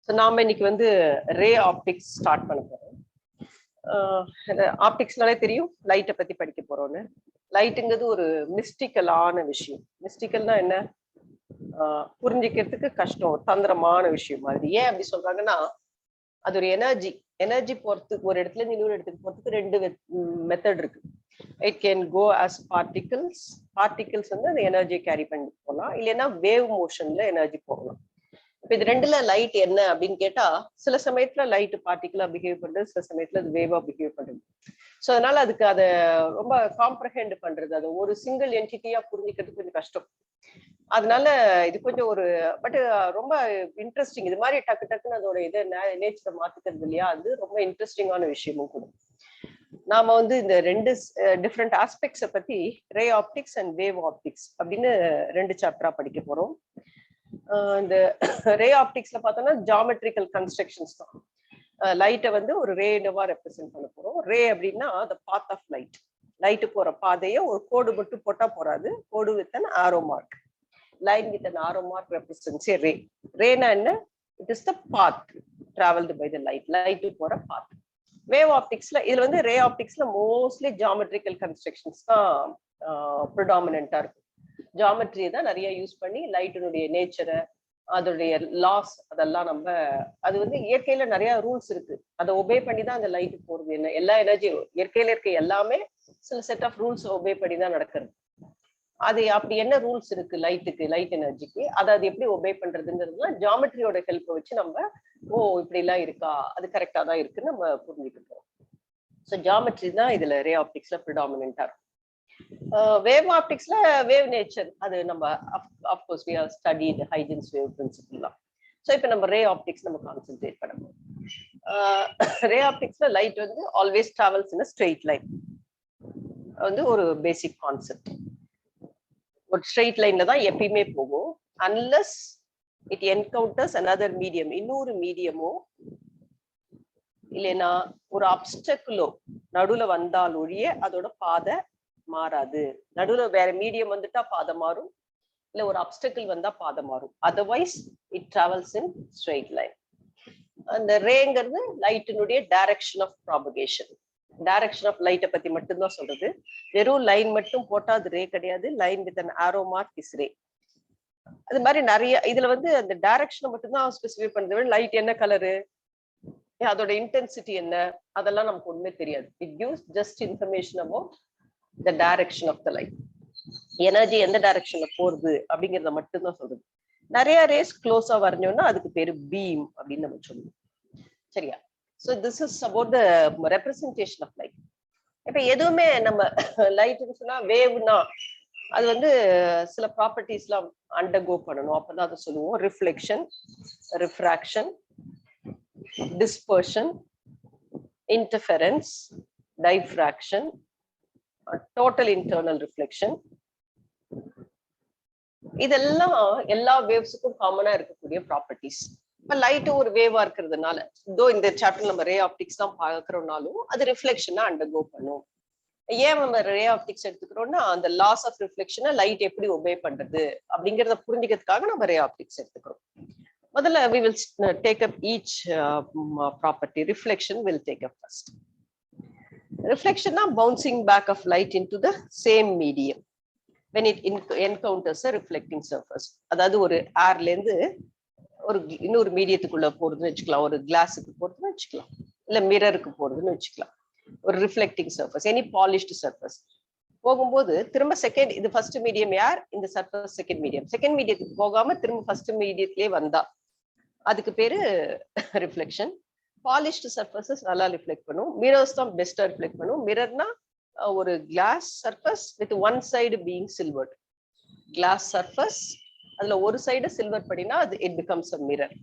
So நாம இன்னைக்கு வந்து ரே ஆப்டிக்ஸ் ஸ்டார்ட் பண்ண போறோம். ஆப்டிக்ஸ்னாலே தெரியும் லைட்டை பத்தி படிக்க போறோம்னு. லைட்டுங்கிறது ஒரு மிஸ்டிக்கலான விஷயம். மிஸ்டிக்கல்னா என்ன? புரிஞ்சிக்கிறதுக்கு கஷ்டம், தந்திரமான விஷயம் மாதிரி. ஏன் அப்படி சொல்றாங்கன்னா, அது ஒரு எனர்ஜி போறதுக்கு ஒரு இடத்துல இருந்து இன்னொரு இடத்துக்கு போறதுக்கு ரெண்டு மெத்தட் இருக்கு. It can go as particles வந்து அந்த எனர்ஜியை கேரி பண்ணி போகலாம், இல்லைன்னா வேவ் மோஷன்ல எனர்ஜி போகலாம். இப்ப இது ரெண்டுல லைட் என்ன அப்படின்னு கேட்டா, சில சமயத்துல லைட் பார்ட்டிகலா பிஹேவ் பண்றது, சில சமயத்துல அது வேவா பிஹேவ் பண்றது. ஸோ அதனால அதுக்கு அதை ரொம்ப காம்ப்ரஹெண்ட் பண்றது, அதை ஒரு சிங்கிள் என்டிட்டியா புரிஞ்சுக்கிறது கொஞ்சம் கஷ்டம். அதனால இது கொஞ்சம் ஒரு பட் ரொம்ப இன்ட்ரெஸ்டிங். இது மாதிரி டக்கு டக்குன்னு அதோட இதை நேச்சரை மாத்திக்கிறது இல்லையா, அது ரொம்ப இன்ட்ரெஸ்டிங்கான விஷயமும் கூட. நாம வந்து இந்த ரெண்டு டிஃப்ரெண்ட் ஆஸ்பெக்ட்ஸை பத்தி ray optics and wave optics அப்படின்னு ரெண்டு சாப்டரா படிக்க போறோம். இந்த ரே ஆப்டிக்ஸ்ல பார்த்தோம்னா ஜியாமெட்ரிக்கல் கன்ஸ்ட்ரக்ஷன்ஸ் தான். லைட்டை வந்து ஒரு ரேவா ரெப்ரசென்ட் பண்ண போறோம். ரே அப்படின்னா the path of light. Light போற பாதையை ஒரு கோடு மட்டும் போட்டா போறாது, கோடு with an arrow mark. Line with an arrow mark represents ray. ரேனா என்ன? It is the path travelled by the light. Light போற பாத். வேவ் ஆப்டிக்ஸ்ல இதுல வந்து ரே ஆப்டிக்ஸ்ல மோஸ்ட்லி ஜியாமெட்ரிக்கல் கன்ஸ்ட்ரக்ஷன்ஸ் தான் ப்ரிடாமினண்டா இருக்கும். ஜியாமெட்ரி தான் நிறைய யூஸ் பண்ணி லைட்டினுடைய நேச்சரை, அதோடைய லாஸ், அதெல்லாம் நம்ம அது வந்து இயற்கையில நிறைய ரூல்ஸ் இருக்கு, அதை ஒபே பண்ணி தான் அந்த லைட்டு போறது. என்ன எல்லா எனர்ஜியும் இயற்கையில இருக்க எல்லாமே சில செட் ஆஃப் ரூல்ஸ் ஒபே பண்ணி தான் நடக்கிறது. அது அப்படி என்ன ரூல்ஸ் இருக்கு லைட்டுக்கு, லைட் எனர்ஜிக்கு, அதை அது எப்படி ஒபே பண்றதுங்கிறதுலாம் ஜியாமெட்ரியோட ஹெல்ப்பை வச்சு நம்ம இப்படி எல்லாம் இருக்கா, அது கரெக்டா தான் இருக்குன்னு நம்ம புரிஞ்சுக்கிட்டோம். ஸோ ஜியாமெட்ரி தான் இதுல ரே ஆப்டிக்ஸ்ல ப்ரிடாமினண்டா இருக்கும். வேவ் ஆப்டிக்ஸ்ல வேவ் நேச்சர் அது நம்ம of course we have studied Huygens wave பிரின்சிபிள்லாம். ஸோ இப்போ நம்ம ரே ஆப்டிக்ஸ் நம்ம கான்சென்ட்ரேட் பண்ணணும். ரே ஆப்டிக்ஸ்ல லைட் வந்து always travels in straight line வந்து ஒரு பேசிக் கான்செப்ட். ஒரு ஸ்ட்ரெயிட் லைன்ல தான் எப்பயுமே போகும், unless it encounters another medium, இன்னொரு மீடியமோ இல்லைன்னா ஒரு அப்டக்கிளோ நடுவுல வந்தால் ஒழிய அதோட பாதை மாறாது. நடுவுல வேற மீடியம் வந்துட்டா பாதை மாறும், இல்ல ஒரு அப்டக்கிள் வந்தா பாதை மாறும். Otherwise it travels in straight line. அந்த ரேங்கிறது லைட்டினுடைய direction of propagation. Direction of லைட்டை பத்தி மட்டும்தான் சொல்றது. வெறும் லைன் மட்டும் போட்டா அது ரே கிடையாது. Line with an arrow mark is ray. அது மாதிரி நிறைய இதுல வந்து அந்த டைரக்ஷனை மட்டும்தான் ஸ்பெசிஃபை பண்றது. லைட் என்ன கலரு, அதோட இன்டென்சிட்டி என்ன, அதெல்லாம் நமக்கு ஒண்ணுமே தெரியாது. It gives just information about the direction of the light. Energy எந்த டைரக்ஷன்ல போறது அப்படிங்கிறத மட்டும்தான் சொல்றது. நிறைய ரேஸ் க்ளோஸா வரணும்னா அதுக்கு பேரு பீம் அப்படின்னு நம்ம சொல்லுவோம். சரியா? So this is about the representation of light. இப்ப எதுவுமே நம்ம லைட்னு சொன்னா வேவ்னா அது வந்து சில ப்ராப்பர்ட்டிஸ்லாம் அண்டர்கோ பண்ணணும், அப்பதான் அதை சொல்லுவோம். Reflection, refraction, dispersion, interference, diffraction, total internal reflection. இதெல்லாம் எல்லா வேவ்ஸுக்கும் காமனா இருக்கக்கூடிய ப்ராப்பர்ட்டிஸ். இப்ப லைட் ஒரு வேவா இருக்கிறதுனால, இதோ இந்த சாப்டர் நம்ம ரே ஆப்டிக்ஸ் தான் பார்க்கறோம்னாலும் அது ரிஃப்ளெக்ஷனா அண்டர்கோ பண்ணும். ஏன் நம்ம ரே ஆப்டிக்ஸ் எடுத்துக்கிறோம்னா, அந்த லாஸ் ஆஃப் ரிஃப்ளெக்ஷனை லைட் எப்படி ஒபே பண்றது அப்படிங்கிறத புரிஞ்சுக்கிறதுக்காக நம்ம ரே ஆப்டிக்ஸ் எடுத்துக்கிறோம். முதல்ல we will take up each property. Reflection will take up first. Reflection na bouncing back of light into the same medium when it encounters a reflecting surface. அதாவது ஒரு ஏர்ல இருந்து ஒரு இன்னொரு மீடியத்துக்குள்ள போறதுன்னு வச்சுக்கலாம், ஒரு கிளாஸுக்கு போறதுன்னு வச்சுக்கலாம், இல்ல மிரருக்கு போறதுன்னு வச்சுக்கலாம். ஒரு reflecting surface, any polished surface போகும்போது திரும்ப செகண்ட், இது ஃபர்ஸ்ட் மீடியம் ஏர், இந்த சர்ஃபேஸ் செகண்ட் மீடியம். செகண்ட் மீடியத்துக்கு போகாம திரும்ப ஃபர்ஸ்ட் மீடியத்திலே வந்தா அதுக்கு பேரு ரிஃப்ளெக்ஷன். பாலிஷ்டு சர்ஃபேசஸ் நல்லா ரிஃப்ளெக்ட் பண்ணும். மிரர்ஸ் தான் பெஸ்டா ரிஃப்ளெக்ட் பண்ணும். மிரர்னா ஒரு glass surface with one side being silvered. Glass surface, அதுல ஒரு சைடு சில்வர் பண்ணினா அது இட் பிகம்ஸ் அ மிரர்.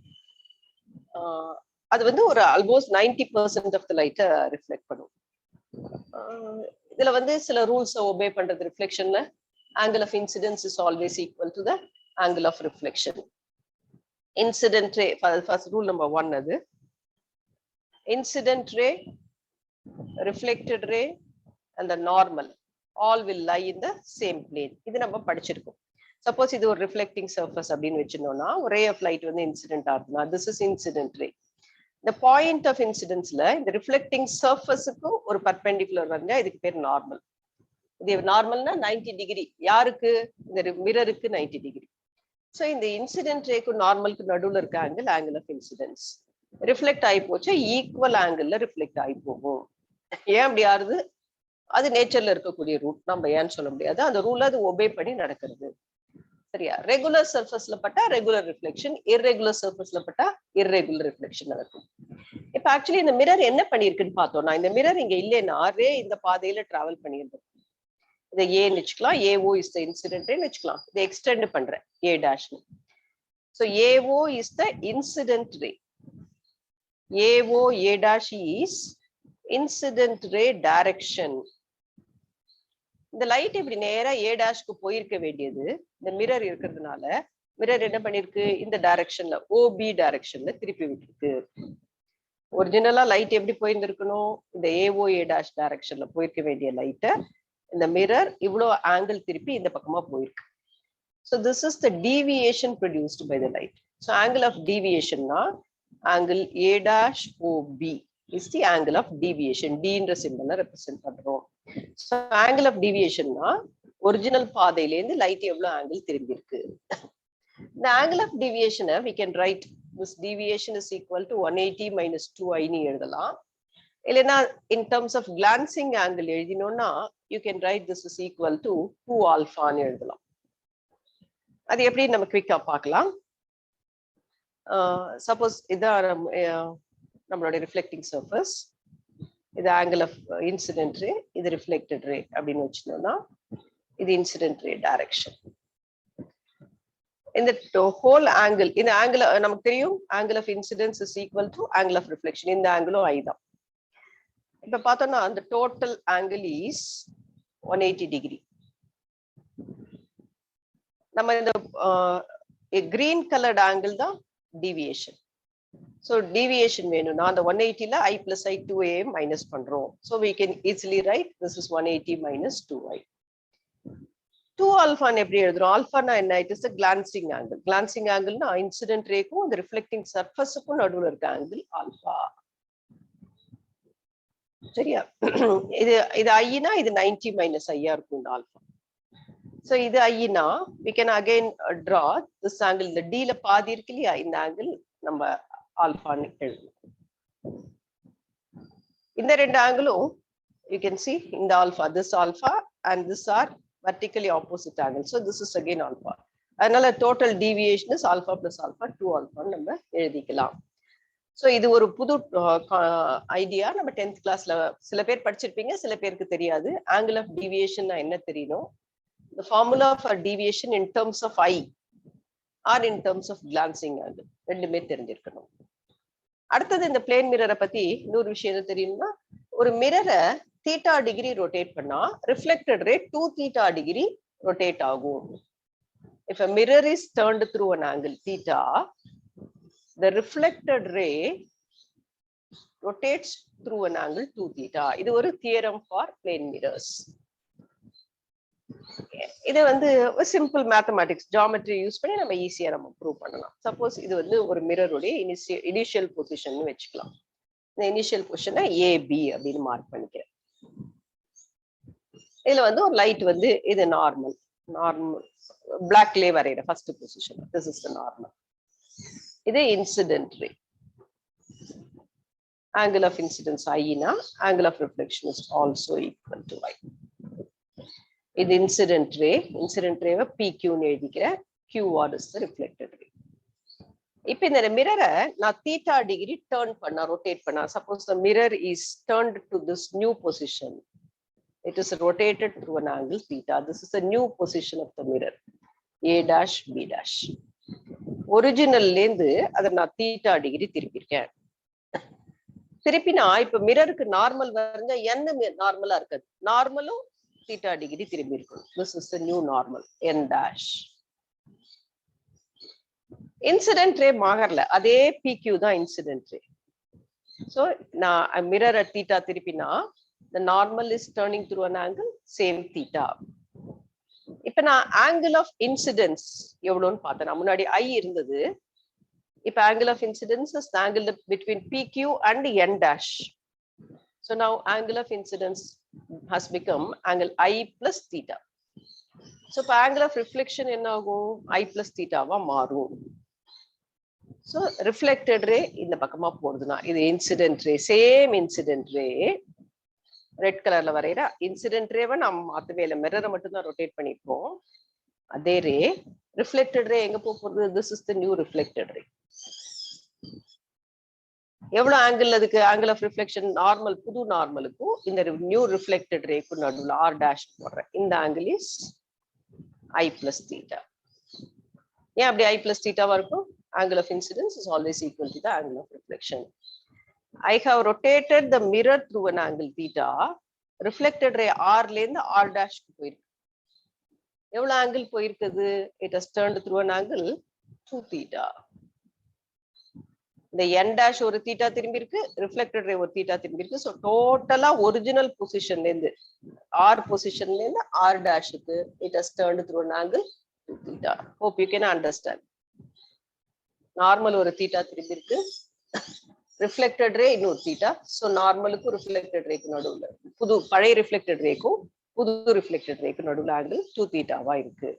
அது வந்து ஒரு ஆல்மோஸ்ட் 90% ஆஃப் த லைட்டை ரிஃப்ளெக்ட் பண்ணும். இதுல வந்து சில ரூல்ஸ் ஒபே பண்றது ரிஃப்ளெக்ஷன்ல. Angle of incidence is always equal to the angle of reflection. Incident ray, first rule number 1 அது. Incident ray, reflected ray and the normal all will lie in the same plane. இது நம்ம படிச்சிருக்கோம். Suppose இது ஒரு reflecting surface அப்படின்னு வச்சிருந்தோம்னா ஒரு ray of light வந்து incident ஆகுதுன்னா this is incident ray. The point of incidence ல இந்த reflecting surface-க்கு ஒரு perpendicular வந்தா இதுக்கு பேர் நார்மல். இது நார்மல்னா 90 டிகிரி. யாருக்கு? இந்த மிரருக்கு 90 டிகிரி. ஸோ இந்த இன்சிடென்ட் ரேக்கு நார்மலுக்கு நடுவில் இருக்க ஆங்கிள் ஆஃப் இன்சிடென்ஸ். ரிஃப்ளெக்ட் ஆகி போச்சு ஈக்குவல் ஆங்கிள் ரிஃப்ளெக்ட் ஆகி போகும். ஏன் அப்படி ஆறுது? அது நேச்சர்ல இருக்கக்கூடிய ரூல். நம்ம ஏன்னு சொல்ல முடியாது. அந்த ரூல் அது ஒபே பண்ணி நடக்கிறது. சரியா? ரெகுலர் சர்ஃபேஸ்ல பட்டா ரெகுலர் ரிஃப்ளெக்ஷன், இர்ரெகுலர் சர்ஃபேஸ்ல பட்டா இர்ரெகுலர் ரிஃப்ளெக்ஷன் நடக்கும். இப்ப ஆக்சுவலி இந்த மிரர் என்ன பண்ணிருக்குன்னு பார்த்தோம்னா, இந்த மிரர் இங்க இல்லைன்னா ரே இந்த பாதையில டிராவல் பண்ணியிருந்தோம். இதை ஏன்னு வச்சுக்கலாம். ஏஓ இஸ் த இன்சிடென்ட் ரேன்னு வச்சுக்கலாம். இதை எக்ஸ்டெண்ட் பண்றேன் ஏ டேஷ்னு. So A O is the incident ray. A O A dash is incident ray direction. இந்த லைட் இப்படி நேரா ஏ டேஷ்க்கு போயிருக்க வேண்டியது இந்த மிரர் இருக்கிறதுனால மிரர் என்ன பண்ணிருக்கு? இந்த டைரக்ஷன்ல ஓபி டைரக்ஷன்ல திருப்பி விட்டுருக்கு. ஒரிஜினலா லைட் எப்படி போயிருந்திருக்கணும்? இந்த ஏஓ ஏ டேஷ் டைரக்ஷன்ல போயிருக்க வேண்டிய லைட்டை இந்த மிரர் இவ்வளோ ஆங்கிள் திருப்பி இந்த பக்கமா போயிருக்கு. So this is the deviation produced by the light. So angle of deviation na angle A dash OB is the angle of deviation. D என்ற symbol represent பண்றோம். So angle of deviation na original பாதையில இருந்து light எவ்வளவு angle திரும்பி இருக்கு. The angle of deviation we can write this deviation is equal to 180 minus 2i னு எழுதலாம். இல்லைன்னா in terms of glancing angle எழுதினோம்னா you can write this is equal to 2 alpha னு எழுதலாம். அது எப்படி நம்ம குவிக்கா பார்க்கலாம். சப்போஸ் இதான் நம்மளோட ரிஃப்ளெக்டிங் சர்ஃபேஸ், இது ஆங்கிள் ஆஃப் இன்சிடென்ட் ரே, இது ரிஃப்ளெக்டட் ரே அப்படின்னு வச்சுட்டோம்னா இது இன்சிடென்ட் ரே டைரக்ஷன். இந்த ஹோல் ஆங்கிள், இந்த ஆங்கிள் நமக்கு தெரியும் angle of incidence is equal to angle of reflection. இந்த ஆங்கிளும் ஐ தான். இப்ப பார்த்தோம்னா அந்த டோட்டல் ஆங்கிள் இஸ் 180 டிகிரி. நம்ம இந்த கிரீன் கலர்ட் ஆங்கிள் தான் டீவியேஷன். ஸோ டீவியேஷன் வேணும்னா அந்த 180ல i plus i 2a minus பண்றோம். So we can easily write this is 180 minus 2i. 2 ஆல்ஃபான்னு எப்படி எழுதுறோம்? ஆல்ஃபானா என்ன? It is the glancing angle. Glancing ஆங்கிள்னா இன்சிடென்ட் ரேக்கும் அந்த ரிஃப்ளெக்டிங் சர்ஃபேஸுக்கும் நடுவில் இருக்க ஆங்கிள் ஆல்ஃபா. சரியா? இது ஐனா இது 90 மைனஸ் ஐயா இருக்கும் இந்த ஆல்ஃபா. So இது Aina we can again draw this angle. இந்த D ல பாதி இருக்கு இல்லையா, இந்த ஆங்கிள் நம்ம ஆல்ஃபான்னு எழுதலாம். இந்த ரெண்டு ஆங்கிளும் you can see இந்த alpha, this alpha and this are vertically opposite angle. So this is again alpha. அதனால total deviation is alpha plus alpha 2 alpha நம்ம எழுதிக்கலாம். ஸோ இது ஒரு புது ஐடியா. நம்ம 10th கிளாஸ்ல சில பேர் படிச்சிருப்பீங்க, சில பேருக்கு தெரியாது. ஆங்கிள் ஆஃப் டீவியேஷன் என்ன தெரியணும்? The formula for deviation in terms of I or in terms of glancing angle ரெண்டுமே தெரிஞ்சிருக்கணும். அடுத்தது இந்த பிளேன் மிரரை பத்தி இன்னொரு விஷயம் என்ன தெரியும்னா, ஒரு மிரரை தீட்டா டிகிரி ரொட்டேட் பண்ணா reflected ray 2 theta degree rotate ஆகும். If a mirror is turned through an angle theta, the reflected ray rotates through an angle 2 theta. இது ஒரு theorem for plane mirrors. இது வந்து சிம்பிள் மேத்தமேட்டிக்ஸ் ஜியோமெட்ரி யூஸ் பண்ணி நம்ம ஈஸியா நம்ம ப்ரூவ் பண்ணலாம். சப்போஸ் இது வந்து ஒரு மிரருடைய இனிஷியல் பொசிஷன் வச்சுக்கலாம். இந்த இனிஷியல் பொசிஷனை ஏபி அப்படின்னு மார்க் பண்ணிக்கிறேன். இதுல வந்து ஒரு லைட் வந்து இது நார்மல் பிளாக்லயே வரைகிற first position. This is the normal. இது incident ray. Angle of incidence ஐனா angle of reflection is also equal to I. இது இன்சிடென்ட் ரே. இன்சிடென்ட் ரேவை PQ-ன்னு எழுதிக்கிறேன். QR is the reflected ray. இப்போ இந்த மிரரை நான் தீட்டா டிகிரி டர்ன் பண்ணா ரொட்டேட் பண்ணா, suppose the mirror is turned to this new position, it is rotated through an angle theta. This is the new position of the mirror, A dash B dash. ஒரிஜினல்ல இருந்து அதை நான் theta degree திருப்பியிருக்கேன். திருப்பினா இப்ப மிரருக்கு normal வரைஞ்சா என்ன நார்மலா இருக்காது, நார்மலும் theta degree திரும்பி இருக்கும். This is the new normal, n dash. Incident ray மாறல, அதே PQ தான் இன்சிடென்ட் ரே. So நான் மிரர் at theta திருப்பினா the normal is turning through an angle same theta. இப்ப நான் ஆங்கிள் ஆஃப் இன்சிடென்ஸ் எவ்வளவுன்னு பார்த்தேன். நான் முன்னாடி I இருந்தது. இப்ப angle of incidence is the angle between PQ and N dash. So now angle of incidence has become angle I plus theta. So இப்ப angle of reflection என்ன ஆகும்? I plus theta வா மாறும். So reflected ray இந்த பக்கமா போறதுனா இது incident ray, same incident ray. Red கலர்ல வரையற incident ரேவை நம்ம மாத்தவே இல்லை, மிரரை மட்டும் தான் ரொட்டேட் பண்ணிருப்போம். அதே ரே ரிஃப்ளெக்டட் ரே எங்க போறது? This is the new reflected ray. எவ்வளவு ஆங்கிள் அதுக்கு? ஆங்கிள் ஆஃப் ரிஃப்ளெக்ஷன் நார்மல், புது நார்மலுக்கும் இந்த நியூ ரிஃப்ளெக்டட் ரேக்கும் நடுவில் ஆர் டேஷ் போடுறேன். இந்த angle is I plus theta. ஏன் அப்படி I plus theta-வா இருக்கும்? Angle of incidence is always equal to the angle of reflection. I have rotated the mirror through an angle theta. Reflected ray R ல இருந்து R dash க்கு போயிருக்கு. எவ்வளவு angle போயிருக்குது? It has turned through an angle 2 theta. இந்த N dash ஒரு theta திரும்பி இருக்கு, reflected ray ஒரு theta திரும்பி இருக்கு. So டோட்டலா ஒரிஜினல் பொசிஷன்ல இருந்து R பொசிஷன்ல இருந்து R dash க்கு it has turned through an angle 2 theta. Hope you can understand. Normal ஒரு theta திரும்பி இருக்கு, ரிஃப்ளெக்டட் ரே இன்னொரு தீட்டா. ஸோ நார்மலுக்கும் ரிஃப்ளெக்டட் ரேக்கு நடுவில், புது பழைய ரிஃப்ளெக்டட் ரேக்கும் புது ரிஃப்ளெக்டட் ரேக்கு நடுவில் ஆங்கிள் 2 தீட்டாவா இருக்கு.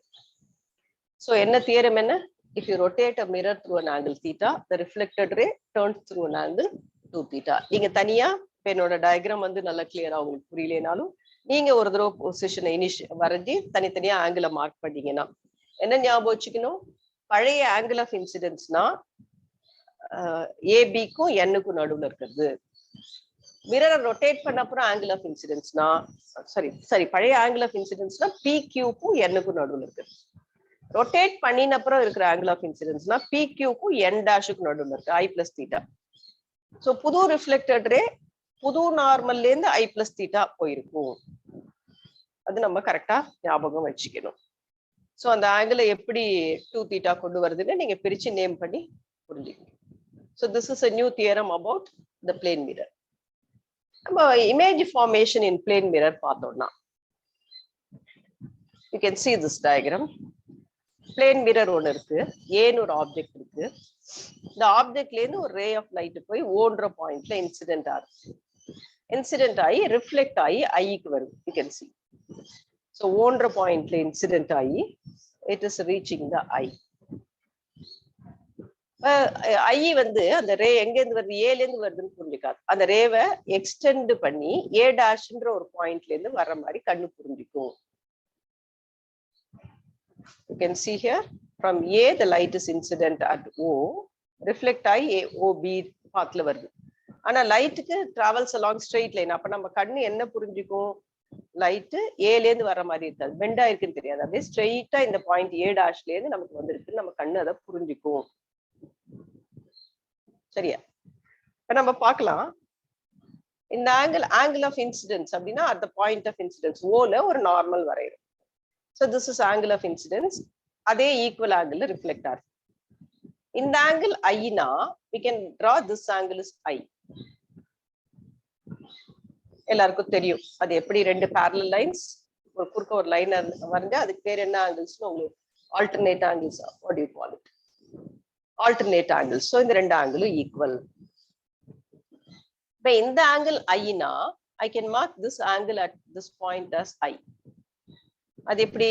ஸோ என்ன தியரம் என்ன? If you rotate a mirror through an angle theta, the reflected ray turns through an angle 2 theta. நீங்க தனியா என்னோட டயக்ராம் வந்து நல்லா கிளியரா உங்களுக்கு புரியலனாலும் நீங்க ஒரு தடவை பொசிஷனை வரைஞ்சி தனித்தனியா ஆங்கிளை மார்க் பண்ணீங்கன்னா என்ன ஞாபகம் வச்சுக்கணும்? பழைய ஆங்கிள் ஆஃப் இன்சிடென்ட்ஸ்னா ஏபிக்கும் எண்ணுக்கும் நடுவில் இருக்கிறது. மிரரை ரொட்டேட் பண்ண அப்புறம் ஆங்கிள் ஆஃப் இன்சிடென்ட்ஸ்னா சரி பழைய ஆங்கிள் ஆஃப் இன்சிடென்ட்ஸ்னா PQக்கும் எண்ணுக்கும் நடுவில் இருக்குது. ரொட்டேட் பண்ணின அப்புறம் இருக்கிற ஆங்கிள் ஆஃப் இன்சிடென்ட்ஸ்னா PQக்கும் N டேஷுக்கும் நடுவில் இருக்கு I plus theta. ஸோ புது ரிஃப்ளெக்டட் ரே புது நார்மல்ல இருந்து I plus theta போயிருக்கும். அது நம்ம கரெக்டா ஞாபகம் வச்சுக்கணும். ஸோ அந்த ஆங்கிளை எப்படி 2 தீட்டா கொண்டு வருதுன்னு நீங்க பிரிச்சு நேம் பண்ணி புரிஞ்சுக்கணும். So this is a new theorem about the plane mirror. நம்ம image formation in plane mirror பார்த்தோம்னா you can see this diagram. plane mirror ஒன்று இருக்கு, ஏன்னு ஒரு ஆப்ஜெக்ட் இருக்கு. இந்த ஆப்ஜெக்ட்ல இருந்து ஒரு ரே ஆஃப் லைட் போய் ஓன்ற பாயிண்ட்ல இன்சிடென்ட் ஆகுது. இன்சிடென்ட் ஆகி ரிஃப்ளெக்ட் ஆகி ஐக்கு வருது. you can see. So ஓன்ற பாயிண்ட்ல இன்சிடென்ட் ஆகி it is reaching the eye. ஐ வந்து அந்த ரே எங்க இருந்து வருது? ஏல இருந்து வருதுன்னு புரிஞ்சுக்காது. அந்த ரேவை எக்ஸ்டெண்ட் பண்ணி ஏ டேஷ்ன்ற ஒரு பாயிண்ட்ல இருந்து வர்ற மாதிரி கண்ணு புரிஞ்சுக்கும். You can see here from A the light is incident at O, reflect ஆகி OB பாத்ல வருது. ஆனா லைட்டுக்கு டிராவல்ஸ் along straight line. அப்ப நம்ம கண்ணு என்ன புரிஞ்சுக்கும்? லைட்டு ஏல இருந்து வர்ற மாதிரி இருக்காது, பெண்டா இருக்குன்னு தெரியாது. அப்படியே ஸ்ட்ரெயிட்டா இந்த பாயிண்ட் ஏ டேஷ்ல இருந்து நமக்கு வந்திருக்கு, நம்ம கண்ணு அதை புரிஞ்சுக்கும். சரியா? இப்ப நம்ம பார்க்கலாம் இந்த ஆங்கிள் ஆஃப் இன்சிடென்ஸ் அப்படின்னா at the point of incidence ஓல ஒரு நார்மல் வரையறோம். So this is angle of incidence. அதே ஈக்குவல் ஆங்கிள் ரிஃப்ளெக்ட் ஆகுது. இந்த ஆங்கிள் ஐனா we can draw this angle is I. எல்லாருக்கும் தெரியும் அது எப்படி. ரெண்டு parallel lines ஒரு குறுக்க ஒரு லைன் வரைஞ்சா அதுக்கு பேர் என்ன ஆங்கிள்ஸ்னு உங்களுக்கு alternate angles. What do you call it? Alternate angles. So இந்த ரெண்டு ஆங்கிளும் ஈக்குவல். இப்ப இந்த angle Aina I can mark this angle at this point as I. அது எப்படி?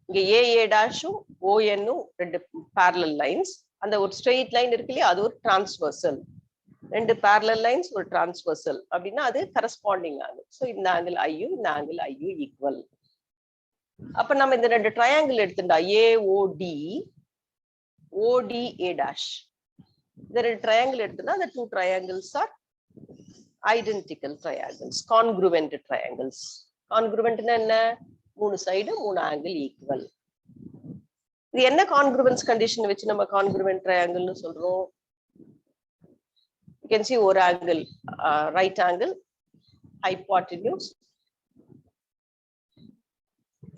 இங்க ஏ டேஷும் ONும் ரெண்டு parallel lines. அந்த ஒரு ஸ்ட்ரெயிட் லைன் இருக்கு இல்லையா, அது ஒரு டிரான்ஸ்வர்சல். ரெண்டு parallel lines ஒரு டிரான்ஸ்வர்சல் அப்படின்னா அது கரஸ்பாண்டிங் ஆங்கிள். ஸோ இந்த ஆங்கிள் ஐயும் இந்த ஆங்கிள் ஐயும் ஈக்குவல். அப்ப நம்ம இந்த ரெண்டு ட்ரையாங்கிள் எடுத்துட்டா AOD ODA dash. இந்த ரெண்டு ட்ரையாங்கிள் எடுத்துட்டா the two triangles are identical triangles, congruent triangles. Congruent என்ன? மூணு சைடு மூணு ஆங்கிள் ஈக்குவல். இது என்ன கான்கிருவன்ஸ் கண்டிஷன் வச்சு நம்ம கான்கிருவென்ட் ட்ரையாங்கிள்னு சொல்றோம்? You can see ஒரு ஆங்கிள் ரைட் ஆங்கிள் ஹைபோட்டென்யூஸ்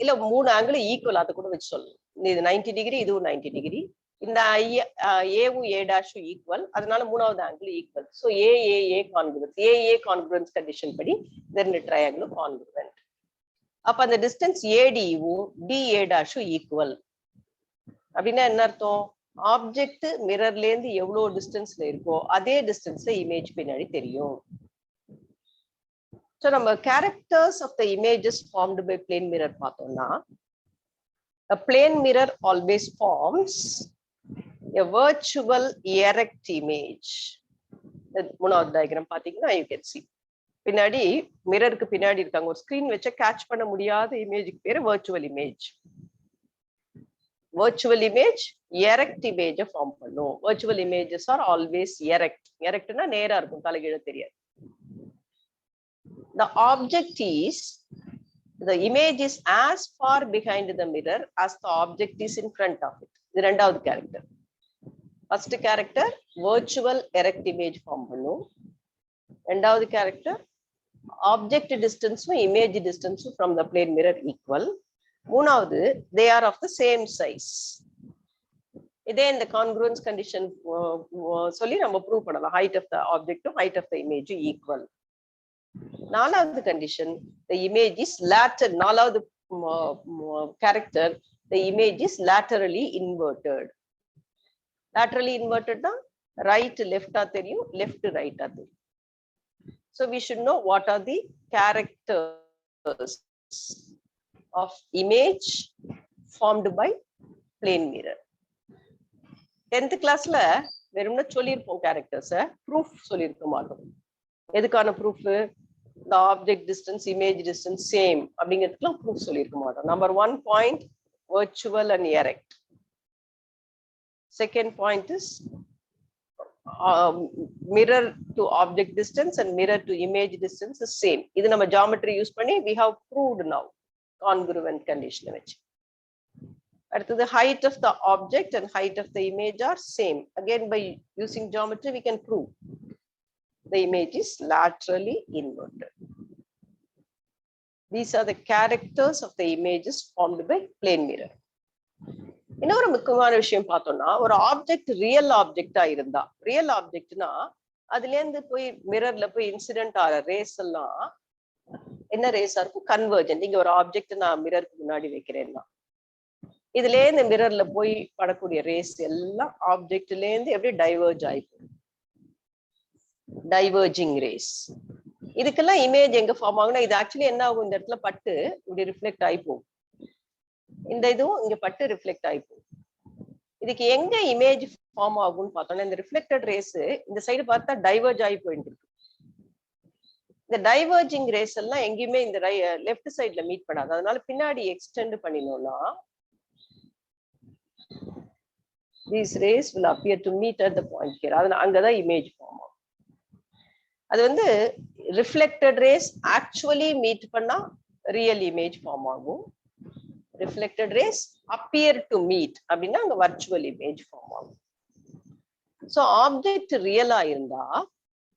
இல்ல மூணு ஆங்கிள் ஈக்குவல், அதை கூட வச்சு சொல்லணும். இது 90 டிகிரி, இதுவும் 90 டிகிரி. இந்த ஏவும் ஏ டேஷும் ஈக்குவல், அதனால மூணாவது angle equal. So A A congruence, A A congruence condition படி இந்த ரெண்டு ட்ரையாங்கிளும் கான்கிருவென்ட். அப்ப அந்த டிஸ்டன்ஸ் ஏடியும் டிஏ டாஷும் ஈக்குவல் அப்படின்னா என்ன அர்த்தம்? ஆப்ஜெக்ட் மிரர்ல இருந்து எவ்வளவு டிஸ்டன்ஸ்ல இருக்கோ அதே டிஸ்டன்ஸ்ல இமேஜ் பின்னாடி தெரியும். So நம்ம characters of the images formed by plane mirror பார்த்தோம்னா, a plane mirror always forms a virtual erect image. மூணாவது டயக்ராம் பாத்தீங்கன்னா you can see பின்னாடி மிரருக்கு பின்னாடி இருக்காங்க ஒரு ஸ்கிரீன் வச்சு கேட்ச் பண்ண முடியாத இமேஜுக்கு பேரு virtual image. virtual image erect image form பண்ணும். virtual images are always erect. erectனா நேரா இருக்கும், தலைகீழ தெரியாது. The object is, the image is as far behind the mirror as the object is in front of it. இது ரெண்டாவது character. first character virtual erect image form பண்ணும். ரெண்டாவது character object distance image distance from the plane mirror equal. மூணாவது they are of the same size. இதே இந்த congruence condition சொல்லி நம்ம prove பண்ணலாம். height of the object to height of the image equal. நாலாவது condition the image is lateral. நாலாவது character the image is laterally inverted. laterally inverted na right left ஆ தெரியும், left right ஆ தெரியும். So we should know what are the characters of image formed by plane mirror. 10th classல வெறும்னா சொல்லியிருப்போம் characters, proof சொல்லியிருக்க மாட்டோம். எதுக்கான proof? the object distance image distance same அப்படிங்கிறதுக்குலாம் proof சொல்லியிருக்க மாட்டோம். number 1 point virtual and erect. second point is mirror to object distance and mirror to image distance is same. இது நம்ம geometry use பண்ணி we have proved now congruent condition வச்சு. அடுத்தது height of the object and height of the image are same. Again by using geometry we can prove the image is laterally inverted. These are the characters of the images formed by plane mirror. இன்னொரு முக்கியமான விஷயம் பார்த்தோம்னா, ஒரு object real ஆப்ஜெக்டா இருந்தா, real ஆப்ஜெக்ட்னா அதுல இருந்து போய் மிரர்ல போய் இன்சிடென்ட் ஆகிற ரேஸ் எல்லாம் என்ன ரேஸா இருக்கும்? கன்வர்ஜென்ட். இங்க ஒரு ஆப்ஜெக்ட் நான் மிரருக்கு முன்னாடி வைக்கிறேன்னா இதுல இருந்து மிரர்ல போய் படக்கூடிய ரேஸ் எல்லாம் ஆப்ஜெக்ட்ல இருந்து எப்படி டைவர்ஜ் ஆயிடும், டைவர்ஜிங் ரேஸ். இதுக்கெல்லாம் இமேஜ் எங்க ஃபார்ம் ஆகும்னா, இது ஆக்சுவலி என்ன ஆகும், இந்த இடத்துல பட்டு இப்படி ரிஃப்ளெக்ட் ஆகி போகும், இந்த இதுவும் இங்க பட்டு ரிஃப்ளெக்ட் ஆகி போகும். இதுக்கு எங்க இமேஜ் ஃபார்ம் ஆகும்னு பார்த்தோம்னா, இந்த ரிஃப்ளெக்டட் ரேஸ் இந்த சைடு பார்த்தா டைவர்ஜ் ஆகி போயிட்டு இருக்கு. இந்த டைவர்ஜிங் ரேஸ் எல்லாம் எங்கேயுமே இந்த லெஃப்ட் சைட்ல மீட் பண்ணாது. அதனால பின்னாடி extend பண்ணினோம்னா these rays will appear to meet at the point here. அதனால அங்கதான் இமேஜ் ஃபார்ம் ஆகும். அது வந்து ரிஃப்ளெக்டட் ரேஸ் ஆக்சுவலி மீட் பண்ணா ரியல் இமேஜ் ஃபார்ம் ஆகும். Reflected race appear to meet அப்படின்னா அங்க வர்ச்சுவல் இமேஜ் ஃபார்ம் ஆகும். ஸோ ஆப்ஜெக்ட் ரியலா இருந்தா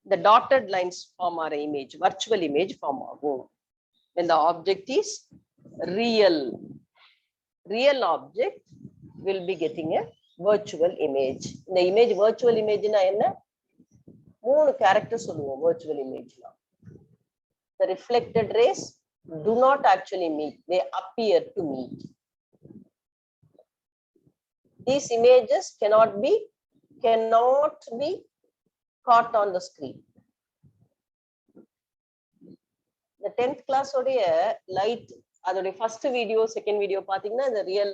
இந்த டாட்டட் லைன்ஸ் ஃபார்ம் ஆகிற இமேஜ் வர்ச்சுவல் இமேஜ் ஃபார்ம் ஆகும். when the object is real, real object will be getting a virtual image. இந்த இமேஜ் virtual imageனா என்ன? மூணு கேரக்டர் சொல்லுவோம் virtual imageனா. the reflected rays do not actually meet, they appear to meet. These images cannot be caught on the screen. The 10th class உடைய light அதோட first video second video பாத்தீங்கன்னா இந்த real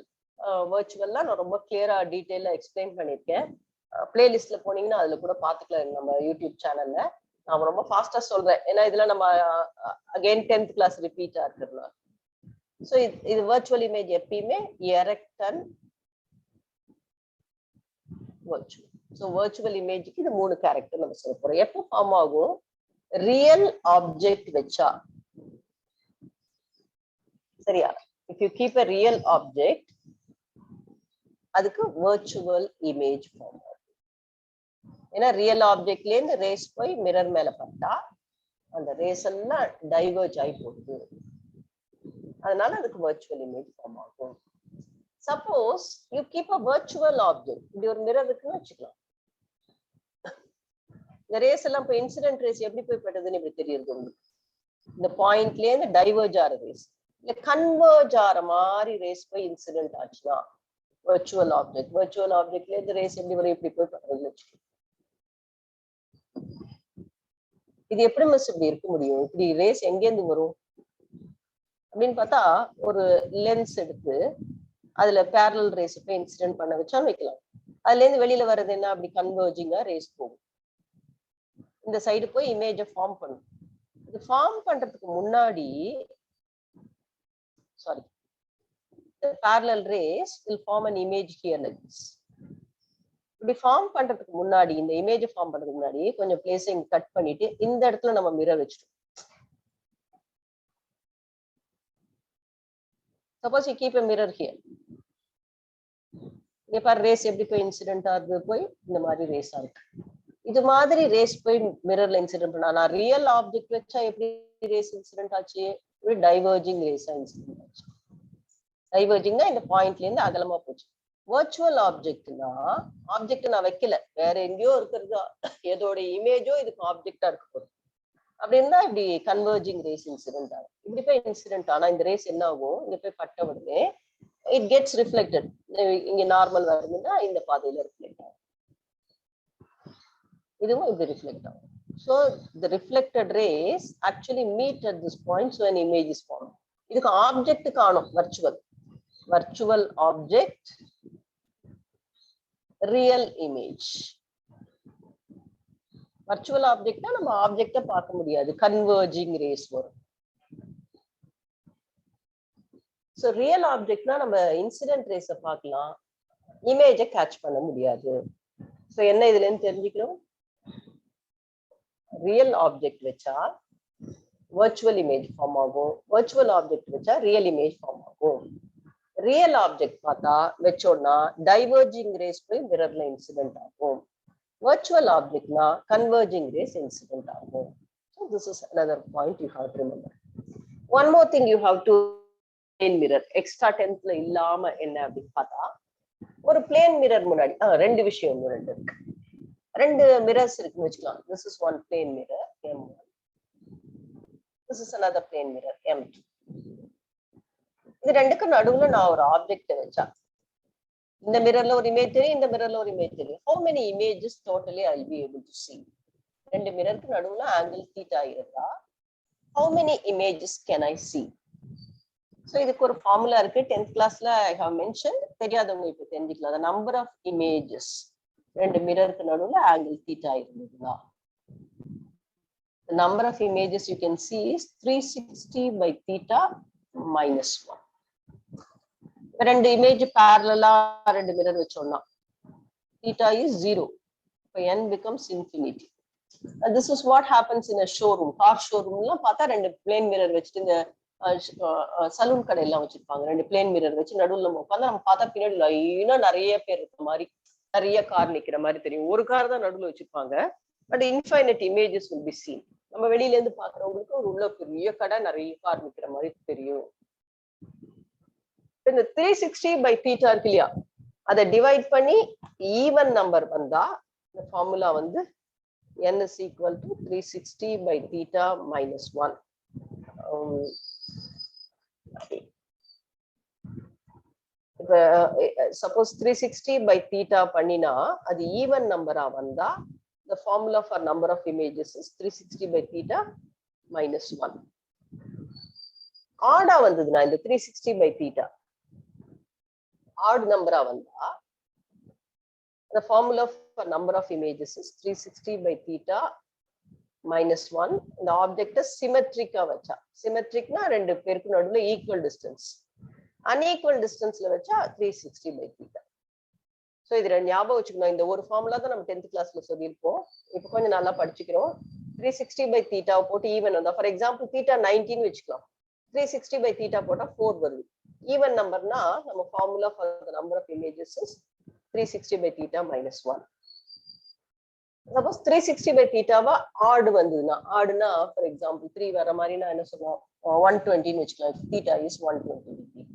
வர்ச்சுவல்லாம் நான் ரொம்ப கிளியரா டீடைலா எக்ஸ்பிளைன் பண்ணிருக்கேன். பிளேலிஸ்ட்ல போனீங்கன்னா அதுல கூட பாத்துக்கலாம் நம்ம யூடியூப் சேனல்ல. நான் ரொம்ப ஃபாஸ்டா சொல்றேன் ஏன்னா இதுல நம்ம அகைன் 10th கிளாஸ் ரிப்பீட்டா இருக்கிறதுனால. ஸோ இது வர்ச்சுவல் இமேஜ் எப்பயுமே erect and virtual. So virtual இமேஜுக்கு இது மூணு கேரக்டர் நம்ம சொல்ல போறோம். எப்போ ஃபார்ம் ஆகும்? ரியல் ஆப்ஜெக்ட் வச்சா. சரியா? If you keep a real object அதுக்கு வர்ச்சுவல் இமேஜ் ஃபார்ம் ஆகும். ஏன்னா ரியல் ஆப்ஜெக்ட்ல இருந்து ரேஸ் போய் மிரர் மேல பட்டா அந்த ரேஸ் எல்லாம் டைவர்ஜ் ஆகி போகுது, அதனால அதுக்கு வர்ச்சுவல் இமேஜ் ஃபார்ம் ஆகும். Suppose you keep a virtual object, இப்படி ஒரு மிரர் இருக்குன்னு வச்சுக்கலாம். இந்த ரேஸ் எல்லாம் இப்போ இன்சிடென்ட் ரேஸ் எப்படி போய் பட்டதுன்னு இப்படி தெரியுது உங்களுக்கு. இந்த பாயிண்ட்ல இருந்து டைவர்ஜ் ஆகிற ரேஸ் இல்ல கன்வர்ஜ் ஆற மாதிரி ரேஸ் போய் இன்சிடென்ட் ஆச்சுன்னா virtual objectல இந்த ரேஸ் எப்படி வரும், இப்படி போய் பண்றது. இது எப்படி மிஸ் இப்படி இருக்க முடியும், இப்படி ரேஸ் எங்கேருந்து வரும் அப்படின்னு பார்த்தா, ஒரு லென்ஸ் எடுத்து அதுல பேரலல் ரேஸ் போய் இன்சிடென்ட் பண்ண வச்சாலும் வைக்கலாம். அதுல இருந்து வெளியில வர்றது என்ன, அப்படி கன்வர்ஜிங்கா ரேஸ் போகும். இந்த சைடு போய் இமேஜை ஃபார்ம் பண்ணும். இது ஃபார்ம் பண்றதுக்கு முன்னாடி sorry the parallel rays will form an image here like this. இப்படி ஃபார்ம் பண்றதுக்கு முன்னாடி, இந்த இமேஜ் ஃபார்ம் பண்றதுக்கு முன்னாடி கொஞ்சம் பிளேஸிங் கட் பண்ணிட்டு இந்த இடத்துல நம்ம மிரர் வச்சிட்டோம். Suppose you keep a mirror here. இங்க பாரு ரேஸ் எப்படி போய் இன்சிடென்ட் ஆகுது, போய் இந்த மாதிரி ரேஸ் ஆகுது. இது மாதிரி ரேஸ் போய் மிரர்ல இன்சிடென்ட் பண்ணா, நான் ரியல் ஆப்ஜெக்ட் வச்சா எப்படி ரேஸ் இன்சிடென்ட் ஆச்சு, இப்படி டைவர்ஜிங் ரேஸா இன்சிடென்ட் ஆச்சு. டைவர்ஜிங்னா இந்த பாயிண்ட்ல இருந்து அகலமா போச்சு. வர்ச்சுவல் ஆப்ஜெக்ட்னா, ஆப்ஜெக்ட் நான் வைக்கல, வேற எங்கேயோ இருக்கிறதா, ஏதோட இமேஜோ இதுக்கு ஆப்ஜெக்டா இருக்க போகுது. அப்படின்னா இப்படி கன்வர்ஜிங் ரேஸ் இன்சிடென்ட் ஆகும். இப்படி போய் இன்சிடென்ட் ஆனா இந்த ரேஸ் என்ன ஆகும், இங்க போய் பட்ட உடனே இட் கெட்ஸ் ரிஃப்ளெக்டட். இங்க நார்மல் வருதுன்னா இந்த பாதையில ரிஃப்ளெக்ட் ஆகும், இதுவும் இது ரிஃப்ளெக்ட் ஆகும். So the reflected rays actually meet at this point, so an image is formed. இதுக்கு ஆப்ஜெக்ட் காணும், virtual object, real image. virtual object நம்ம ஆப்ஜெக்ட பார்க்க முடியாது, கன்வர்ஜிங் ரேஸ் வரும். சோ ரியல் ஆப்ஜெக்ட்னா நம்ம இன்சிடென்ட் ரேஸ பார்க்கலாம், இமேஜை கேட்ச் பண்ண முடியாது. சோ என்ன இதுல இருந்து தெரிஞ்சுக்கணும், ரியல் ஆப்ஜெக்ட் வச்சா virtual image ஃபார்ம் ஆகும், virtual ஆப்ஜெக்ட் வச்சா ரியல் இமேஜ் ஃபார்ம் ஆகும். ரியல் ஆப்ஜெக்ட் பார்த்தா வச்சோம்னா டைவர்ஜிங் ரேஸ் போய் மிரர்ல இன்சிடென்ட் ஆகும். virtual ஆப்ஜெக்ட்னா கன்வர்ஜிங் ரேஸ் இன்சிடென்ட் ஆகும். So this is another point you have to remember. One more thing you have to plane mirror extra 10th ல இல்லாம என்ன அப்படின்னு பார்த்தா, ஒரு பிளேன் மிரர் முன்னாடி ரெண்டு விஷயம் இருக்கு, ரெண்டு மிரர்ஸ் இருக்குன்னு வச்சுக்கலாம். This is one plane mirror M1, this is another plane mirror M2. இது ரெண்டுக்கும் நடுவுல நான் ஒரு ஆப்ஜெக்ட் வச்சா, இந்த மிரர்ல ஒரு இமேஜ் தெரியும், இந்த மிரர்ல ஒரு இமேஜ் தெரியும். How many images totally I will be able to see? ரெண்டு மிரருக்கு நடுவுல ஆங்கிள் தீட்டா இருந்தா how many images can I see? So இதுக்கு ஒரு ஃபார்முலா இருக்கு, 10th கிளாஸ்ல I have mentioned. தெரியாதவங்க இப்ப தெரிஞ்சுக்கலாம். The number of images, ரெண்டு மிரருக்கு நடுவுல ஆங்கிள் தீட்டா இருந்ததுன்னா the number of images you can see is 360 by theta minus 1. ரெண்டு இமேஜ் parallel ரெண்டு மிரர் வச்சோம்னா theta is 0. So n becomes infinity. And this is what happens in a showroom. Car showroom la பார்த்தா ரெண்டு plane mirror வச்சிட்டு, இந்த salon கடை எல்லாம் வச்சிருப்பாங்க, ரெண்டு பிளேன் மிரர் வச்சு நடுவுல நம்ம உட்காந்து நம்ம பார்த்தா பின்னாடி லைனா நிறைய பேர் இருக்க மாதிரி, நிறைய கார் நிக்கிற மாதிரி தெரியும். ஒரு கார் தான் நடுவுல வச்சிருப்பாங்க, but infinite images will be seen. நம்ம வெளியில இருந்து பாக்குறவங்களுக்கு ஒரு உள்ள பெரிய கடை, நிறைய கார் நிக்கிற மாதிரி தெரியும். இந்த 360 by theta இருக்கு இல்லையா, அதை டிவைட் பண்ணி ஈவன் நம்பர் வந்தா இந்த ஃபார்முலா வந்து n is equal to 360 by theta minus 1. இப்ப சப்போஸ் 360 by theta பண்ணினா அது ஈவன் நம்பரா வந்தா the formula for number of images is 360 by theta minus 1. ஆடா வந்ததுன்னா இந்த 360 by theta odd number வந்தா the formula for number of images is 360 by theta minus 1. இந்த ஆப்ஜெக்ட் சிமெட்ரிக்கா வச்சா, சிமெட்ரிக்னா ரெண்டு பேருக்கு நடுவுல ஈக்குவல் டிஸ்டன்ஸ், அன்ஈக்குவல் டிஸ்டன்ஸ்ல வச்சா 360 by theta. சோ இது ரெண்டு ஞாபகம் வச்சுக்கணும். இந்த ஒரு ஃபார்முலா தான் நம்ம 10th கிளாஸ்ல சொல்லியிருப்போம், இப்போ கொஞ்சம் நல்லா படிச்சுக்கிறோம். 360 by theta போட்டு ஈவன் வந்தா, ஃபார் எக்ஸாம்பிள் theta 19 வச்சுக்கலாம், 360 by theta போட்டா 4 வருது. ஈவன் நம்பர்னா நம்ம formula for the number of images is 360 by theta minus 1. சப்போஸ் 360 by theta வா ஆட் வந்ததுன்னா, ஆடுனா ஃபார் எக்ஸாம்பிள் 3 வர மாதிரி நான் என்ன சொல்லுவோம், 120 ன்னு வச்சுக்கலாம். theta is 120 degree.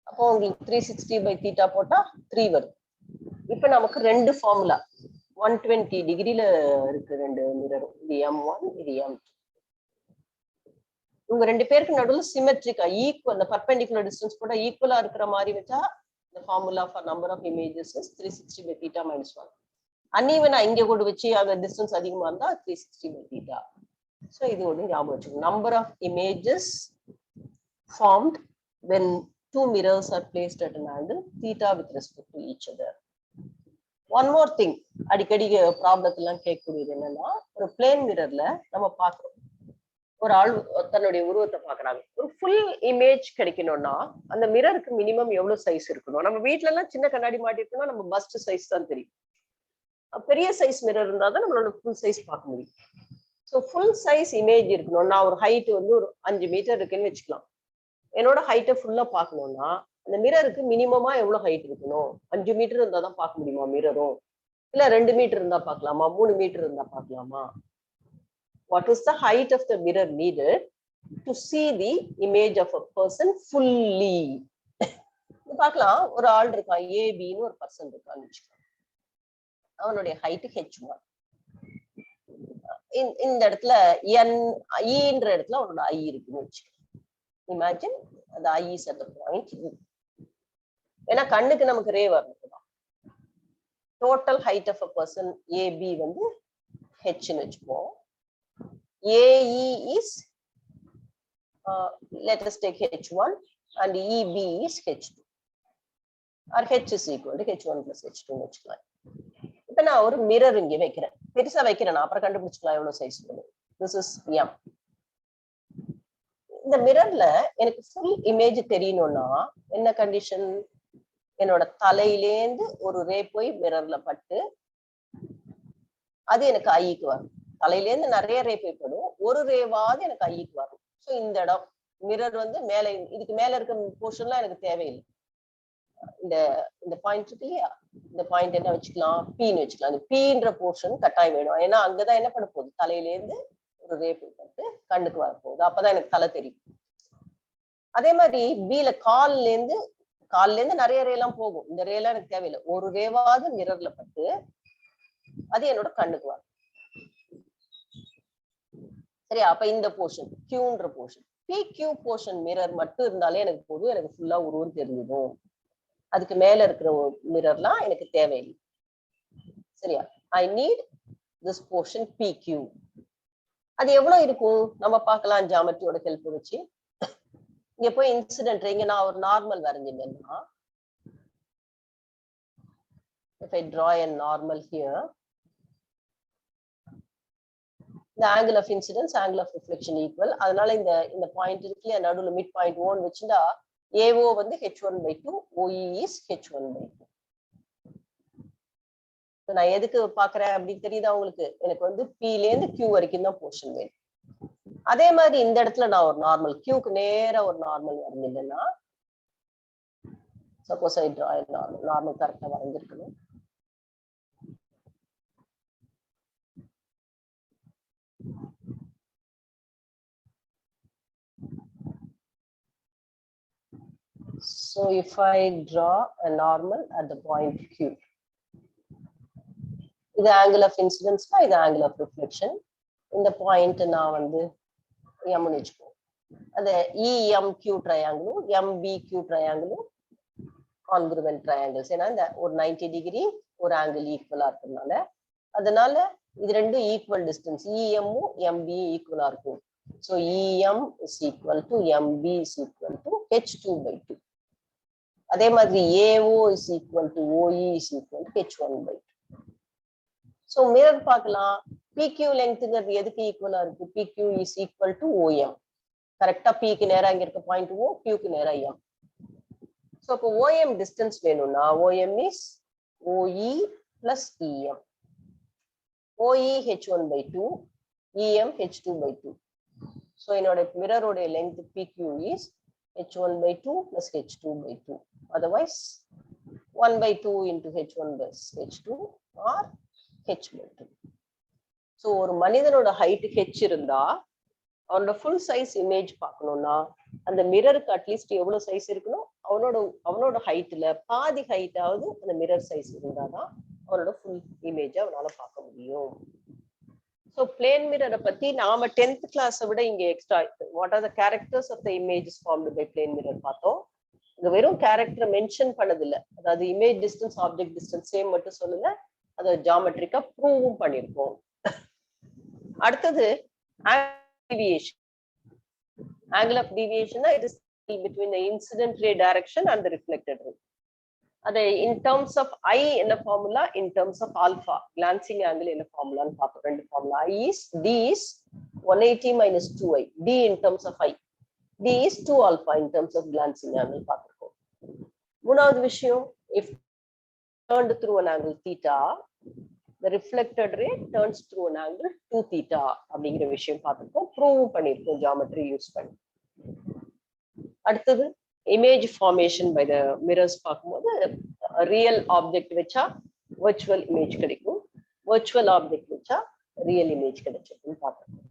அப்போ உங்களுக்கு 360 by theta போட்டா 3 வருது. இப்ப நமக்கு ரெண்டு ஃபார்முலா 120 டிகிரில இருக்கு ரெண்டு மிரரும், இது M1 இது M2. இவங்க ரெண்டு பேருக்கு நடுவுல சிமெட்ரிக்கா ஈக்குவல், அந்த பர்பெண்டிகுலர் டிஸ்டன்ஸ் கூட ஈக்குவலா இருக்கிற மாதிரி வச்சா the formula for number of images is 360 by theta minus 1. அன்ஈவனா இங்க கொண்டு வச்சு அந்த டிஸ்டன்ஸ் அதிகமா இருந்தா 360 by theta. So இது ஒண்ணு ஞாபகம் வச்சுக்கோங்க. Number of images formed when two mirrors are placed at an angle theta with respect to each other. One more thing, அடிக்கடி ப்ராப்ளத்தெல்லாம் கேட்கக்கூடியது என்னன்னா, ஒரு பிளேன் மிரர்ல நம்ம பார்க்கிறோம், ஒரு ஆள் தன்னுடைய உருவத்தை பாக்குறாங்க. ஒரு ஃபுல் இமேஜ் கிடைக்கணும்னா அந்த மிரருக்கு மினிமம் எவ்வளவு சைஸ் இருக்கணும்? நம்ம வீட்டுல எல்லாம் சின்ன கண்ணாடி மாட்டிருக்கோம்னா நம்ம பஸ்ட் சைஸ் தான் தெரியும். பெரிய சைஸ் மிரர் இருந்தா தான் நம்மளோட ஃபுல் சைஸ் பார்க்க முடியும். ஸோ ஃபுல் சைஸ் இமேஜ் இருக்கணும். நான் ஒரு ஹைட் வந்து ஒரு 5 மீட்டர் இருக்குன்னு வச்சுக்கலாம். என்னோட ஹைட்டை ஃபுல்லா பார்க்கணும்னா அந்த மிரருக்கு மினிமமா எவ்வளவு ஹைட் இருக்கணும்? 5 மீட்டர் இருந்தா தான் பார்க்க முடியுமா மிரரும்? இல்ல 2 மீட்டர் இருந்தா பார்க்கலாமா? 3 மீட்டர் இருந்தா பார்க்கலாமா? What is the height of the mirror needed to see the image of a person fully? பார்க்கலாம், ஒரு ஆள் இருக்கான், ஏபின்னு ஒரு பர்சன் இருக்கான்னு வச்சுக்கலாம். அவனுடைய ஹைட் h1. இந்த இடத்துல ன்ற இடத்துல அவனோட ஐ இருக்குன்னு வச்சுக்கலாம். இமேஜின் அந்த eye is at the point E. ஏன்னா கண்ணுக்கு நமக்கு ரே வரணும். Total height of a person A B வந்து ஹெச்னு வச்சுப்போம். AE is let us take H1 and EB is H2 or H is equal to H1 plus H2 வச்சுக்கலாம். இப்ப நான் ஒரு மிரர் இங்க வைக்கிறேன், பெருசா வைக்கிறேன், அப்புறம் கண்டுபிடிச்சுக்கலாம் எவ்வளவு சைஸ் வேணும். This is M. இந்த மிரர்ல எனக்கு ஃபுல் இமேஜ் தெரியணும்னா என்ன கண்டிஷன்? என்னோட தலையிலேந்து ஒரு ரே போய் மிரர்ல பட்டு அது எனக்கு ஐக்கு வரும். தலையில இருந்து நிறைய ரே போய்ப்படும், ஒரு ரேவாவது எனக்கு ஐக்கு வரும். ஸோ இந்த இடம் மிரர் வந்து மேல, இதுக்கு மேல இருக்க போர்ஷன்லாம் எனக்கு தேவையில்லை. இந்த பாயிண்ட் இருக்கு இல்லையா, இந்த பாயிண்ட் என்ன வச்சுக்கலாம்? பீன்னு வச்சுக்கலாம். அந்த பீன்ற போர்ஷன் கட்டாயம் வேணும். ஏன்னா அங்கதான் என்ன பண்ண போகுது? தலையில இருந்து ஒரு ரே போய்பட்டு கண்ணுக்கு வரப்போகுது. அப்பதான் எனக்கு தலை தெரியும். அதே மாதிரி பில கால்ல இருந்து நிறைய ரே எல்லாம் போகும். இந்த ரே எல்லாம் எனக்கு தேவையில்லை, ஒரு ரேவாவது மிரர்ல பட்டு அது என்னோட கண்ணுக்கு வரும். சரியா? அப்ப இந்த போர்ஷன் கியூன்ற போர்ஷன், PQ போர்ஷன் மிரர் மட்டும் இருந்தாலே எனக்கு போதும், எனக்கு ஃபுல்லா உருவம் தெரிஞ்சிடும். அதுக்கு மேல இருக்கிற மிரர்லாம் எனக்கு தேவையில்லை. சரியா? I need this portion PQ. அது எவ்வளவு இருக்கும் நம்ம பார்க்கலாம் ஜாமெட்ரியோட ஹெல்ப் வச்சு. இங்க போய் இன்சிடென்ட் இங்க நான் ஒரு normal வரைஞ்சிட்டேன்னா, if I draw a normal here, the angle of incidence, angle of reflection equal. அதனால இந்த பாயிண்ட் இருக்குல்ல, நடுவுல மிட் பாயிண்ட் 1 வச்சுட்டா AO வந்து h1/2, OE is h1/2. நான் எதுக்கு பாக்குறேன் அப்படின்னு தெரியுதா உங்களுக்கு? எனக்கு வந்து P ல இருந்து Q வரைக்கும் தான் போர்ஷன் வேணும். அதே மாதிரி இந்த இடத்துல நான் ஒரு நார்மல் Qக்கு நேரா ஒரு நார்மல் வரைஞ்சிட்டேன்னா, சப்போஸ் ஐ டிரா நார்மல் கரெக்டா வரைஞ்சிருக்கணும். So if I draw a normal at the point Q, the angle of incidence by the angle of reflection in the point நான் வந்து M னு வெச்சுப்போம். அந்த EMQ triangle, MBQ triangle congruent triangles. ஏன்னா இந்த ஒரு 90 degree ஒரு ஆங்கிள் ஈக்குவலா இருக்கிறதுனால, அதனால இது ரெண்டும் ஈக்குவல் டிஸ்டன்ஸ். EM உம் MB ஈக்குவலா இருக்கும். So EM is equal to MB is equal to h2/2. அதே மாதிரி AO is equal to OE is equal to h1/2. So mirror பார்க்கலாம், PQ லெங்த்ங்கிறது எதுக்கு ஈக்குவலா இருக்கு? PQ is equal to OM. கரெக்டா Pக்கு நேரா இங்க இருக்க பாயிண்ட் O, Qக்கு நேரா M. So இப்போ OM டிஸ்டன்ஸ் வேணும்னா OM is OE plus EM. OE h1/2, EM h2/2. So என்னோட மிரரோட length PQ is h1/2 plus h2/2. Otherwise 1/2 into h1 plus h2 or h/2. So ஒரு மனிதனோட ஹைட் h இருந்தா அவனோட full size image பார்க்கணும்னா அந்த மிரருக்கு at least எவ்வளவு size இருக்கணும்? அவனோட ஹைட்ல பாதி ஹைட்டாவது அந்த மிரர் சைஸ் இருந்தாதான் அவனோட ஃபுல் இமேஜ் அவனால பார்க்க முடியும். So plane mirror பத்தி நாம 10th class விட இங்க extra what are the characters of the images formed by plane mirror பார்த்தோம். இங்க வெறும் கேரக்டர் மென்ஷன் பண்ணது இல்ல, அதாவது image distance object distance same மட்டும் சொல்லல, அதை ஜியோமெட்ரிக்கா ப்ரூவும் பண்ணிருக்கோம். அடுத்தது deviation. Angle of deviation it is between the incident ray direction and the reflected ray. That in terms of I in a formula, in terms of alpha glancing angle in a formula and formula I is d is 180 minus 2i, d in terms of I, d is 2 alpha in terms of glancing angle. மூணாவது விஷயம், if turned through an angle theta, the reflected ray turns through an angle 2 theta அப்படிங்கிற விஷயம் பார்த்துருக்கோம், prove பண்ணிருக்கோம் geometry use பண்ணி. அடுத்தது image formation by the mirrors பார்க்கும்போது real object வச்சா virtual image கிடைக்கும், virtual object வச்சா real image கிடைச்சிருக்குன்னு பார்த்துருக்கோம்.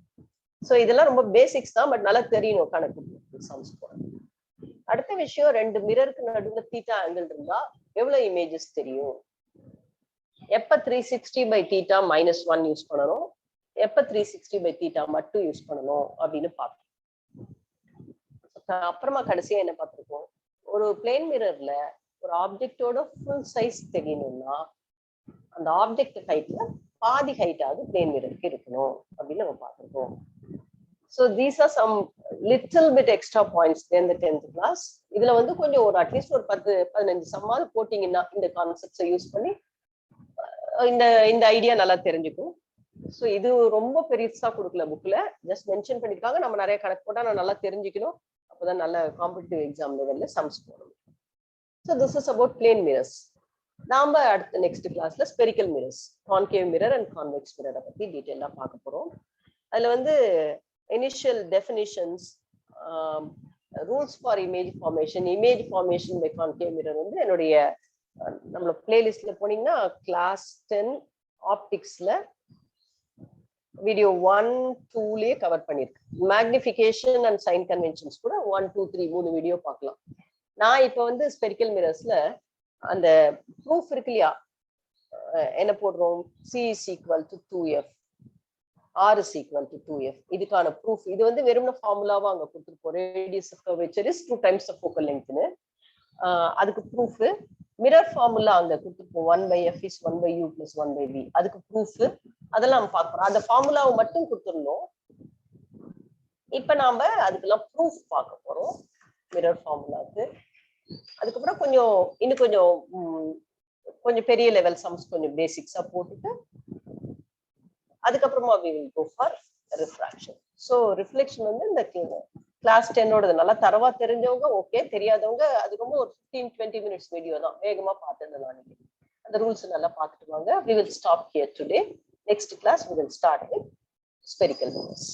ஸோ இதெல்லாம் ரொம்ப பேசிக்ஸ் தான், பட் நல்லா தெரியணும் கணக்கு சம்ஸ் போட. அடுத்த விஷயம், ரெண்டு மிரருக்கு நடுவில் தீட்டா ஆங்கிள் இருந்தா எவ்வளவு இமேஜஸ் தெரியும், எப்ப 360 by theta minus 1 யூஸ் பண்ணணும், எப்ப 360 by theta மட்டும் யூஸ் பண்ணணும் அப்படின்னு பார்த்தோம். அப்புறமா கடைசியா என்ன பார்த்திருக்கோம், ஒரு பிளேன் மிரர்ல ஒரு ஆப்ஜெக்டோட ஃபுல் சைஸ் தெரியணும்னா அந்த ஆப்ஜெக்ட் ஹைட்ல பாதி ஹைட்டாவது பிளேன் மிரருக்கு இருக்கணும் அப்படின்னு நம்ம பார்த்திருக்கோம். So these are some little bit extra points in the 10th class. இதுல வந்து கொஞ்சம் ஒரு அட்லீஸ்ட் ஒரு 10-15 சம்மாவது போட்டீங்கன்னா இந்த கான்செப்ட்ஸை யூஸ் பண்ணி இந்த ஐடியா நல்லா தெரிஞ்சுக்கும். ஸோ இது ரொம்ப பெருசா கொடுக்கல புக்ல, ஜஸ்ட் மென்ஷன் பண்ணிருக்காங்க, நம்ம நிறைய கணக்கு போட்டா நான் நல்லா தெரிஞ்சுக்கணும், அப்போதான் நல்ல காம்படிட்டிவ் எக்ஸாம் லெவல்ல சம்ஸ் போடணும். So this is about plane mirrors. நாம அடுத்த நெக்ஸ்ட் கிளாஸ்ல spherical mirrors, concave mirror and convex மிரரை பத்தி டீட்டெயிலா பார்க்க போறோம். அதுல வந்து initial definitions, rules for image formation by concave mirror வந்து என்னுடைய நம்மளோட பிளேலிஸ்ட்ல போனீங்கன்னா கிளாஸ் 10 ஆப்டிக்ஸ்ல வீடியோ 1-2லயே கவர் பண்ணிருக்கு. மேக்னிஃபிகேஷன் அண்ட் சைன் கன்வென்ஷன்ஸ் கூட 1-2-3 3 வீடியோ பார்க்கலாம். நான் இப்போ வந்து ஸ்பெரிக்கல் மிரர்ஸ்ல அந்த ப்ரூஃப் இருக்கு இல்லையா, என்ன போடுறோம், C is equal to 2f, R is equal to 2f, இதுக்கான ப்ரூஃப். இது வந்து வெறும் ஃபார்முலாவா அங்க கொடுத்துருப்போம், radius of curvature is 2 times the focal length. அதுக்கு ப்ரூஃப் மிரர் ஃபார்முலா அங்க கொடுத்துருப்போம், 1/f is 1/u plus 1/v, அதுக்கு ப்ரூஃப். அதெல்லாம் நம்ம பார்க்க போறோம், அந்த ஃபார்முலாவை மட்டும் கொடுத்துருந்தோம். இப்ப நாம அதுக்கெல்லாம் ப்ரூஃப் பார்க்க போறோம் மிரர் ஃபார்முலாக்கு. அதுக்கப்புறம் இன்னும் கொஞ்சம் பெரிய லெவல் சம்ஸ் கொஞ்சம் பேசிக்ஸா போட்டுட்டு அதுக்கப்புறமா we will go for refraction. So reflection வந்து இந்த கிளாஸ் 10 நல்லா தரவா தெரிஞ்சவங்க ஓகே, தெரியாதவங்க அது ரொம்ப ஒரு 15-20 minutes வீடியோ தான், வேகமா பார்த்துடலாம். அந்த ரூல்ஸ் நல்லா பார்த்துட்டு வாங்க. We will stop here today. Next class we will start with spherical mirrors.